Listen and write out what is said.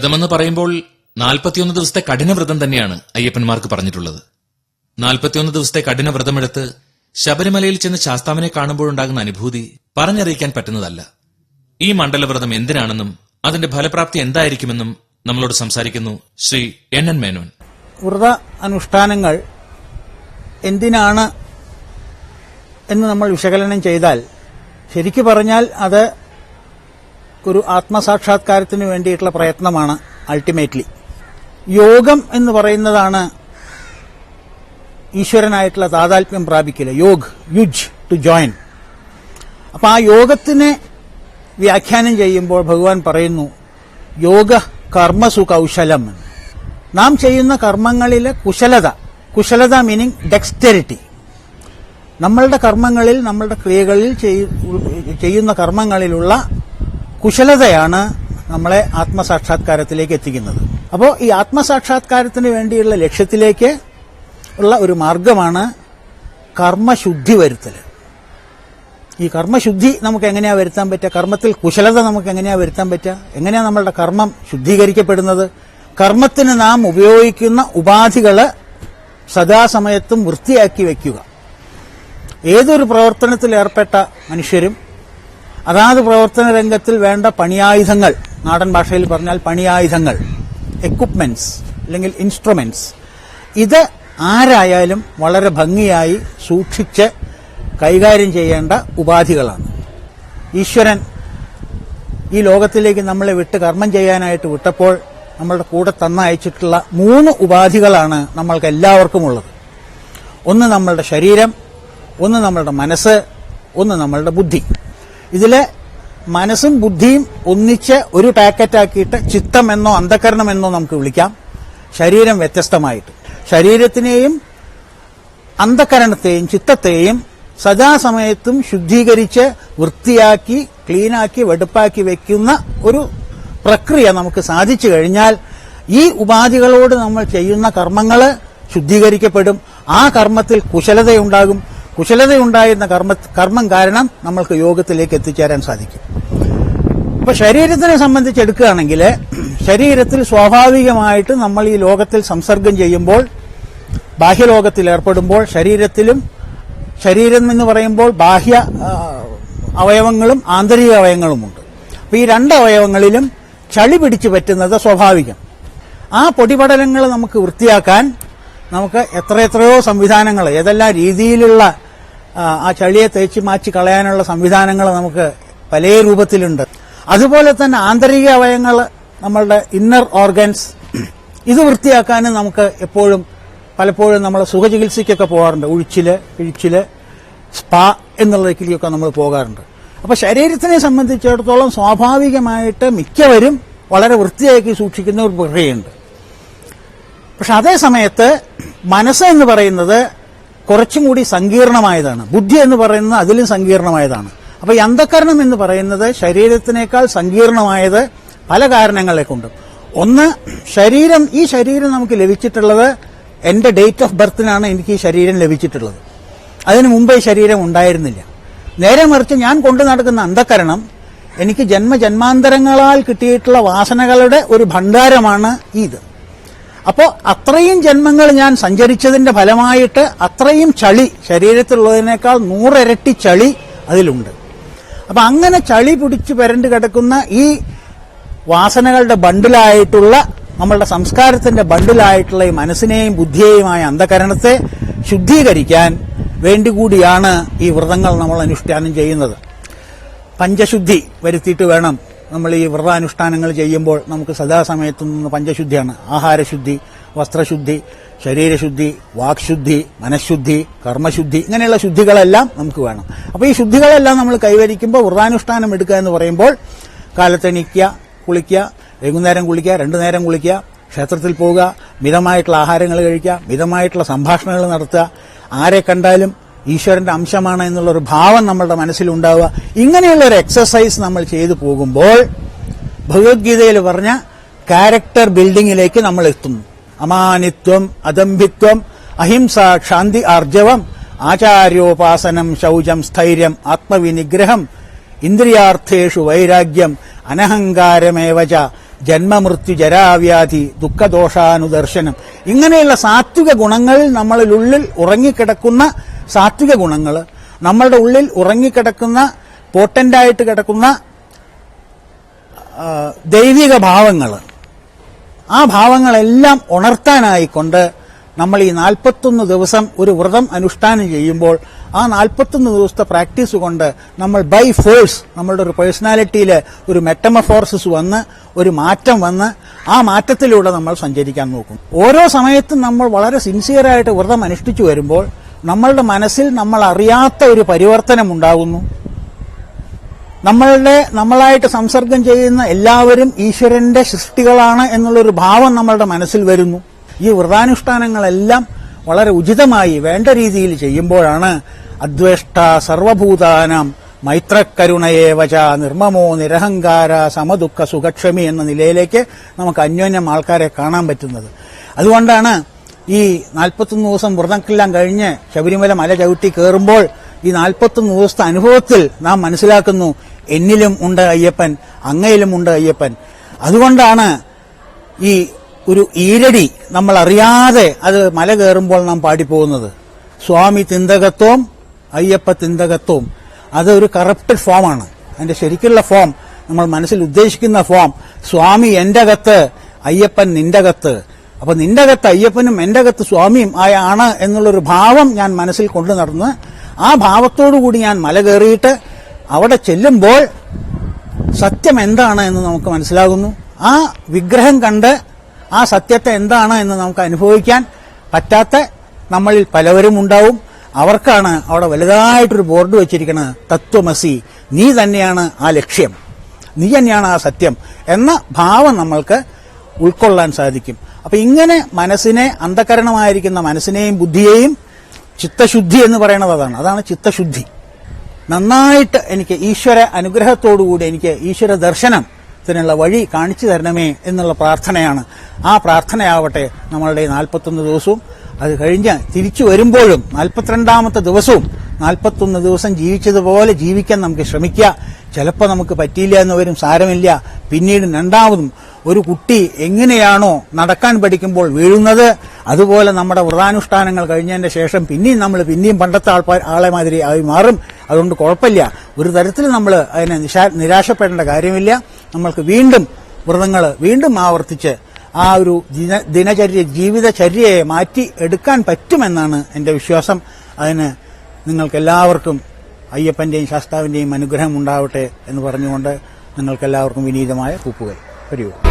വ്രതമെന്ന് പറയുമ്പോൾ 41 ദിവസത്തെ കഠിനവ്രതം തന്നെയാണ് അയ്യപ്പന്മാർക്ക് പറഞ്ഞിട്ടുള്ളത്. 41 ദിവസത്തെ കഠിന വ്രതമെടുത്ത് ശബരിമലയിൽ ചെന്ന് ശാസ്താവിനെ കാണുമ്പോഴുണ്ടാകുന്ന അനുഭൂതി പറഞ്ഞറിയിക്കാൻ പറ്റുന്നതല്ല. ഈ മണ്ഡലവ്രതം എന്തിനാണെന്നും അതിന്റെ ഫലപ്രാപ്തി എന്തായിരിക്കുമെന്നും നമ്മളോട് സംസാരിക്കുന്നു ശ്രീ NN മേനോൻ. വ്രത അനുഷ്ഠാനങ്ങൾ എന്തിനാണ് എന്ന് നമ്മൾ വിശകലനം ചെയ്താൽ ശരിക്കു പറഞ്ഞാൽ അത് ഒരു ആത്മസാക്ഷാത്കാരത്തിന് വേണ്ടിയിട്ടുള്ള പ്രയത്നമാണ്. അൾട്ടിമേറ്റ്ലി യോഗം എന്ന് പറയുന്നതാണ് ഈശ്വരനായിട്ടുള്ള താതാത്മ്യം പ്രാപിക്കല്. യുജ് ടു ജോയിൻ. അപ്പൊ ആ യോഗത്തിനെ വ്യാഖ്യാനം ചെയ്യുമ്പോൾ ഭഗവാൻ പറയുന്നു യോഗ കർമ്മസു കൗശലം. നാം ചെയ്യുന്ന കർമ്മങ്ങളിലെ കുശലത മീനിങ് ഡെക്സ്റ്റെറിറ്റി. നമ്മളുടെ കർമ്മങ്ങളിൽ, നമ്മളുടെ ക്രിയകളിൽ ചെയ്യുന്ന കർമ്മങ്ങളിലുള്ള കുശലതയാണ് നമ്മളെ ആത്മസാക്ഷാത്കാരത്തിലേക്ക് എത്തിക്കുന്നത്. അപ്പോൾ ഈ ആത്മസാക്ഷാത്കാരത്തിന് വേണ്ടിയുള്ള ലക്ഷ്യത്തിലേക്ക് ഉള്ള ഒരു മാർഗമാണ് കർമ്മശുദ്ധി വരുത്തൽ. ഈ കർമ്മശുദ്ധി നമുക്ക് എങ്ങനെയാ വരുത്താൻ പറ്റുക? കർമ്മത്തിൽ കുശലത നമുക്ക് എങ്ങനെയാ വരുത്താൻ പറ്റുക? എങ്ങനെയാ നമ്മളുടെ കർമ്മം ശുദ്ധീകരിക്കപ്പെടുന്നത്? കർമ്മത്തിന് നാം ഉപയോഗിക്കുന്ന ഉപാധികള് സദാസമയത്തും വൃത്തിയാക്കി വയ്ക്കുക. ഏതൊരു പ്രവർത്തനത്തിൽ ഏർപ്പെട്ട മനുഷ്യരും അതാത് പ്രവർത്തന രംഗത്തിൽ വേണ്ട പണിയായുധങ്ങൾ, നാടൻ ഭാഷയിൽ പറഞ്ഞാൽ പണിയായുധങ്ങൾ, എക്വിപ്മെന്റ്സ് അല്ലെങ്കിൽ ഇൻസ്ട്രുമെന്റ്സ്, ഇത് ആരായാലും വളരെ ഭംഗിയായി സൂക്ഷിച്ച് കൈകാര്യം ചെയ്യേണ്ട ഉപാധികളാണ്. ഈശ്വരൻ ഈ ലോകത്തിലേക്ക് നമ്മളെ വിട്ട് കർമ്മം ചെയ്യാനായിട്ട് വിട്ടപ്പോൾ നമ്മളുടെ കൂടെ തന്നയച്ചിട്ടുള്ള 3 ഉപാധികളാണ് നമ്മൾക്ക് എല്ലാവർക്കും ഉള്ളത്. ഒന്ന് നമ്മളുടെ ശരീരം, ഒന്ന് നമ്മളുടെ മനസ്സ്, ഒന്ന് നമ്മളുടെ ബുദ്ധി. ഇതിലെ മനസ്സും ബുദ്ധിയും ഒന്നിച്ച് ഒരു പാക്കറ്റാക്കിയിട്ട് ചിത്തമെന്നോ അന്ധകരണമെന്നോ നമുക്ക് വിളിക്കാം. ശരീരം വ്യത്യസ്തമായിട്ട്. ശരീരത്തിനെയും അന്ധകരണത്തെയും ചിത്തത്തെയും സദാസമയത്തും ശുദ്ധീകരിച്ച് വൃത്തിയാക്കി ക്ലീനാക്കി വെടുപ്പാക്കി വെക്കുന്ന ഒരു പ്രക്രിയ നമുക്ക് സാധിച്ചു കഴിഞ്ഞാൽ ഈ ഉപാധികളോട് നമ്മൾ ചെയ്യുന്ന കർമ്മങ്ങള് ശുദ്ധീകരിക്കപ്പെടും. ആ കർമ്മത്തിൽ കുശലതയുണ്ടാകും. കുശലതയുണ്ടായിരുന്ന കർമ്മം കാരണം നമ്മൾക്ക് യോഗത്തിലേക്ക് എത്തിച്ചേരാൻ സാധിക്കും. അപ്പൊ ശരീരത്തിനെ സംബന്ധിച്ചെടുക്കുകയാണെങ്കിൽ ശരീരത്തിൽ സ്വാഭാവികമായിട്ട് നമ്മൾ ഈ ലോകത്തിൽ സംസർഗം ചെയ്യുമ്പോൾ, ബാഹ്യലോകത്തിൽ ഏർപ്പെടുമ്പോൾ ശരീരം എന്ന് പറയുമ്പോൾ ബാഹ്യ അവയവങ്ങളും ആന്തരിക അവയവങ്ങളുമുണ്ട്. അപ്പൊ ഈ 2 അവയവങ്ങളിലും ചളി പിടിച്ചു പറ്റുന്നത് സ്വാഭാവികം. ആ പൊടിപടലങ്ങൾ നമുക്ക് വൃത്തിയാക്കാൻ നമുക്ക് എത്രയോ സംവിധാനങ്ങൾ, ഏതെല്ലാം രീതിയിലുള്ള ആ ചളിയെ തേച്ച് മാറ്റി കളയാനുള്ള സംവിധാനങ്ങൾ നമുക്ക് പല രൂപത്തിലുണ്ട്. അതുപോലെ തന്നെ ആന്തരിക അവയവങ്ങൾ, നമ്മളുടെ ഇന്നർ ഓർഗൻസ്, ഇത് വൃത്തിയാക്കാനും നമുക്ക് പലപ്പോഴും നമ്മൾ സുഖചികിത്സയ്ക്കൊക്കെ പോകാറുണ്ട്. പിഴിച്ചില്, സ്പാ എന്നുള്ളതിലേക്കൊക്കെ നമ്മൾ പോകാറുണ്ട്. അപ്പൊ ശരീരത്തിനെ സംബന്ധിച്ചിടത്തോളം സ്വാഭാവികമായിട്ട് മിക്കവരും വളരെ വൃത്തിയാക്കി സൂക്ഷിക്കുന്ന ഒരു പ്രക്രിയയുണ്ട്. പക്ഷെ അതേ സമയത്ത് മനസ്സ് എന്ന് പറയുന്നത് കുറച്ചും കൂടി സങ്കീർണമായതാണ്. ബുദ്ധി എന്ന് പറയുന്നത് അതിലും സങ്കീർണമായതാണ്. അപ്പൊ ഈ അന്ധകരണം എന്ന് പറയുന്നത് ശരീരത്തിനേക്കാൾ സങ്കീർണമായത് പല കാരണങ്ങളെ കൊണ്ടും. ഒന്ന്, ഈ ശരീരം നമുക്ക് ലഭിച്ചിട്ടുള്ളത് എന്റെ ഡേറ്റ് ഓഫ് ബർത്തിനാണ് എനിക്ക് ഈ ശരീരം ലഭിച്ചിട്ടുള്ളത്. അതിനു മുമ്പ് ഈ ശരീരം ഉണ്ടായിരുന്നില്ല. നേരെ മറിച്ച് ഞാൻ കൊണ്ടു നടക്കുന്ന അന്ധകരണം എനിക്ക് ജന്മജന്മാന്തരങ്ങളാൽ കിട്ടിയിട്ടുള്ള വാസനകളുടെ ഒരു ഭണ്ഡാരമാണ് ഇത്. അപ്പോൾ അത്രയും ജന്മങ്ങൾ ഞാൻ സഞ്ചരിച്ചതിന്റെ ഫലമായിട്ട് അത്രയും ചളി, ശരീരത്തിലുള്ളതിനേക്കാൾ 100 ഇരട്ടി ചളി അതിലുണ്ട്. അപ്പൊ അങ്ങനെ ചളി പിടിച്ചു പരണ്ട് കിടക്കുന്ന ഈ വാസനകളുടെ ബണ്ടിലായിട്ടുള്ള, നമ്മളുടെ സംസ്കാരത്തിന്റെ ബണ്ടിലായിട്ടുള്ള ഈ മനസ്സിനെയും ബുദ്ധിയെയുമായ അന്ധകരണത്തെ ശുദ്ധീകരിക്കാൻ വേണ്ടി കൂടിയാണ് ഈ വ്രതങ്ങൾ നമ്മൾ അനുഷ്ഠാനം ചെയ്യുന്നത്. പഞ്ചശുദ്ധി വരുത്തിയിട്ട് വേണം നമ്മൾ ഈ വ്രതാനുഷ്ഠാനങ്ങൾ ചെയ്യുമ്പോൾ. നമുക്ക് സദാസമയത്തും പഞ്ചശുദ്ധിയാണ്. ആഹാരശുദ്ധി, വസ്ത്രശുദ്ധി, ശരീരശുദ്ധി, വാക്ശുദ്ധി, മനഃശുദ്ധി, കർമ്മശുദ്ധി, ഇങ്ങനെയുള്ള ശുദ്ധികളെല്ലാം നമുക്ക് വേണം. അപ്പൊ ഈ ശുദ്ധികളെല്ലാം നമ്മൾ കൈവരിക്കുമ്പോൾ വ്രതാനുഷ്ഠാനം എടുക്കുക എന്ന് പറയുമ്പോൾ കാലത്തെണീക്കുക, കുളിക്കുക, വൈകുന്നേരം കുളിക്കുക, 2 നേരം കുളിക്കുക, ക്ഷേത്രത്തിൽ പോവുക, മിതമായിട്ടുള്ള ആഹാരങ്ങൾ കഴിക്കുക, മിതമായിട്ടുള്ള സംഭാഷണങ്ങൾ നടത്തുക, ആരെ കണ്ടാലും ഈശ്വരന്റെ അംശമാണ് എന്നുള്ളൊരു ഭാവം നമ്മളുടെ മനസ്സിലുണ്ടാവുക. ഇങ്ങനെയുള്ള ഒരു എക്സസൈസ് നമ്മൾ ചെയ്തു പോകുമ്പോൾ ഭഗവത്ഗീതയിൽ പറഞ്ഞ ക്യാരക്ടർ ബിൽഡിംഗിലേക്ക് നമ്മൾ എത്തുന്നു. അമാനിത്വം, അദംഭിത്വം, അഹിംസ, ക്ഷാന്തി, ആർജവം, ആചാര്യോപാസനം, ശൌചം, സ്ഥൈര്യം, ആത്മവിനിഗ്രഹം, ഇന്ദ്രിയാർത്ഥേഷു വൈരാഗ്യം, അനഹങ്കാരമേവച, ജന്മമൃത്യു ജരാവ്യാധി ദുഃഖദോഷാനുദർശനം, ഇങ്ങനെയുള്ള സാത്വിക ഗുണങ്ങൾ നമ്മളിലുള്ളിൽ ഉറങ്ങിക്കിടക്കുന്ന സാത്വിക ഗുണങ്ങൾ, നമ്മളുടെ ഉള്ളിൽ ഉറങ്ങിക്കിടക്കുന്ന പോട്ടന്റായിട്ട് കിടക്കുന്ന ദൈവിക ഭാവങ്ങൾ, ആ ഭാവങ്ങളെല്ലാം ഉണർത്താനായിക്കൊണ്ട് നമ്മൾ ഈ 41 ദിവസം ഒരു വ്രതം അനുഷ്ഠാനം ചെയ്യുമ്പോൾ ആ 41 ദിവസത്തെ പ്രാക്ടീസ് കൊണ്ട് നമ്മൾ ബൈ ഫോഴ്സ് നമ്മളുടെ ഒരു പേഴ്സണാലിറ്റിയിൽ ഒരു മെറ്റമഫോർസിസ് വന്ന് ഒരു മാറ്റം വന്ന് ആ മാറ്റത്തിലൂടെ നമ്മൾ സഞ്ചരിക്കാൻ നോക്കും. ഓരോ സമയത്തും നമ്മൾ വളരെ സിൻസിയറായിട്ട് വ്രതം അനുഷ്ഠിച്ചു വരുമ്പോൾ നമ്മളുടെ മനസ്സിൽ നമ്മൾ അറിയാത്ത ഒരു പരിവർത്തനം ഉണ്ടാകുന്നു. നമ്മളായിട്ട് സംസർഗം ചെയ്യുന്ന എല്ലാവരും ഈശ്വരന്റെ സൃഷ്ടികളാണ് എന്നുള്ളൊരു ഭാവം നമ്മളുടെ മനസ്സിൽ വരുന്നു. ഈ വ്രതാനുഷ്ഠാനങ്ങളെല്ലാം വളരെ ഉചിതമായി വേണ്ട രീതിയിൽ ചെയ്യുമ്പോഴാണ് അദ്വേഷ്ട സർവഭൂതാനാം മൈത്രക്കരുണയേവച നിർമ്മമോ നിരഹങ്കാര സമദുഃഖ സുഖക്ഷമി എന്ന നിലയിലേക്ക് നമുക്ക് അന്യോന്യം ആൾക്കാരെ കാണാൻ പറ്റുന്നത്. അതുകൊണ്ടാണ് ഈ 41 ദിവസം വ്രതമെല്ലാം കഴിഞ്ഞ് ശബരിമല മല ചവിട്ടി കയറുമ്പോൾ ഈ 41 ദിവസത്തെ അനുഭവത്തിൽ നാം മനസ്സിലാക്കുന്നു, എന്നിലും ഉണ്ട് അയ്യപ്പൻ, അങ്ങയിലും ഉണ്ട് അയ്യപ്പൻ. അതുകൊണ്ടാണ് ഈ ഒരു ഈരടി നമ്മൾ അറിയാതെ അത് മല കയറുമ്പോൾ നാം പാടിപ്പോകുന്നത്. സ്വാമി തിന്തകത്വം അയ്യപ്പ തിന്തകത്വം. അത് ഒരു കറപ്റ്റഡ് ഫോമാണ്. അതിന്റെ ശരിക്കുള്ള ഫോം, നമ്മൾ മനസ്സിൽ ഉദ്ദേശിക്കുന്ന ഫോം, സ്വാമി എന്റെ അകത്ത് അയ്യപ്പൻ നിന്റെ അകത്ത്. അപ്പൊ നിന്റെ അകത്ത് അയ്യപ്പനും എന്റെ അകത്ത് സ്വാമിയും ആണ് എന്നുള്ളൊരു ഭാവം ഞാൻ മനസ്സിൽ കൊണ്ടു നടന്ന് ആ ഭാവത്തോടുകൂടി ഞാൻ മല കയറിയിട്ട് അവിടെ ചെല്ലുമ്പോൾ സത്യം എന്താണ് എന്ന് നമുക്ക് മനസ്സിലാകുന്നു. ആ വിഗ്രഹം കണ്ട് ആ സത്യത്തെ എന്താണ് എന്ന് നമുക്ക് അനുഭവിക്കാൻ പറ്റാത്ത നമ്മളിൽ പലവരും ഉണ്ടാവും. അവർക്കാണ് അവിടെ വലുതായിട്ടൊരു ബോർഡ് വെച്ചിരിക്കുന്നത്, തത്വമസി, നീ തന്നെയാണ് ആ ലക്ഷ്യം, നീ തന്നെയാണ് ആ സത്യം എന്ന ഭാവം നമ്മൾക്ക് ഉൾക്കൊള്ളാൻ സാധിക്കും. അപ്പൊ ഇങ്ങനെ മനസ്സിനെ, അന്ധകരണമായിരിക്കുന്ന മനസ്സിനെയും ബുദ്ധിയെയും, ചിത്തശുദ്ധി എന്ന് പറയുന്നത് അതാണ് ചിത്തശുദ്ധി. നന്നായിട്ട് എനിക്ക് ഈശ്വര അനുഗ്രഹത്തോടുകൂടി എനിക്ക് ഈശ്വര ദർശനത്തിനുള്ള വഴി കാണിച്ചു തരണമേ എന്നുള്ള പ്രാർത്ഥനയാണ്. ആ പ്രാർത്ഥനയാവട്ടെ നമ്മളുടെ 41 ദിവസവും. അത് കഴിഞ്ഞ് തിരിച്ചു വരുമ്പോഴും 42ാമത്തെ ദിവസവും 41 ദിവസം ജീവിച്ചതുപോലെ ജീവിക്കാൻ നമുക്ക് ശ്രമിക്കുക. ചിലപ്പോൾ നമുക്ക് പറ്റിയില്ല എന്ന് വരും, സാരമില്ല. പിന്നീട് രണ്ടാമതും ഒരു കുട്ടി എങ്ങനെയാണോ നടക്കാൻ പഠിക്കുമ്പോൾ വീഴുന്നത്, അതുപോലെ നമ്മുടെ വ്രതാനുഷ്ഠാനങ്ങൾ കഴിഞ്ഞതിന്റെ ശേഷം പിന്നെയും പണ്ടത്തെ ആളെ മാതിരി ആയി മാറും. അതുകൊണ്ട് കുഴപ്പമില്ല, ഒരു തരത്തിൽ നമ്മൾ അതിനെ നിരാശപ്പെടേണ്ട കാര്യമില്ല. നമ്മൾക്ക് വീണ്ടും വ്രതങ്ങൾ വീണ്ടും ആവർത്തിച്ച് ആ ഒരു ജീവിതചര്യയെ മാറ്റി എടുക്കാൻ പറ്റുമെന്നാണ് എന്റെ വിശ്വാസം. അതിന് നിങ്ങൾക്കെല്ലാവർക്കും അയ്യപ്പന്റെയും ശാസ്താവിന്റെയും അനുഗ്രഹം ഉണ്ടാവട്ടെ എന്ന് പറഞ്ഞുകൊണ്ട് നിങ്ങൾക്കെല്ലാവർക്കും വിനീതമായ കൂപ്പുകൈ. ഹരി ഓം.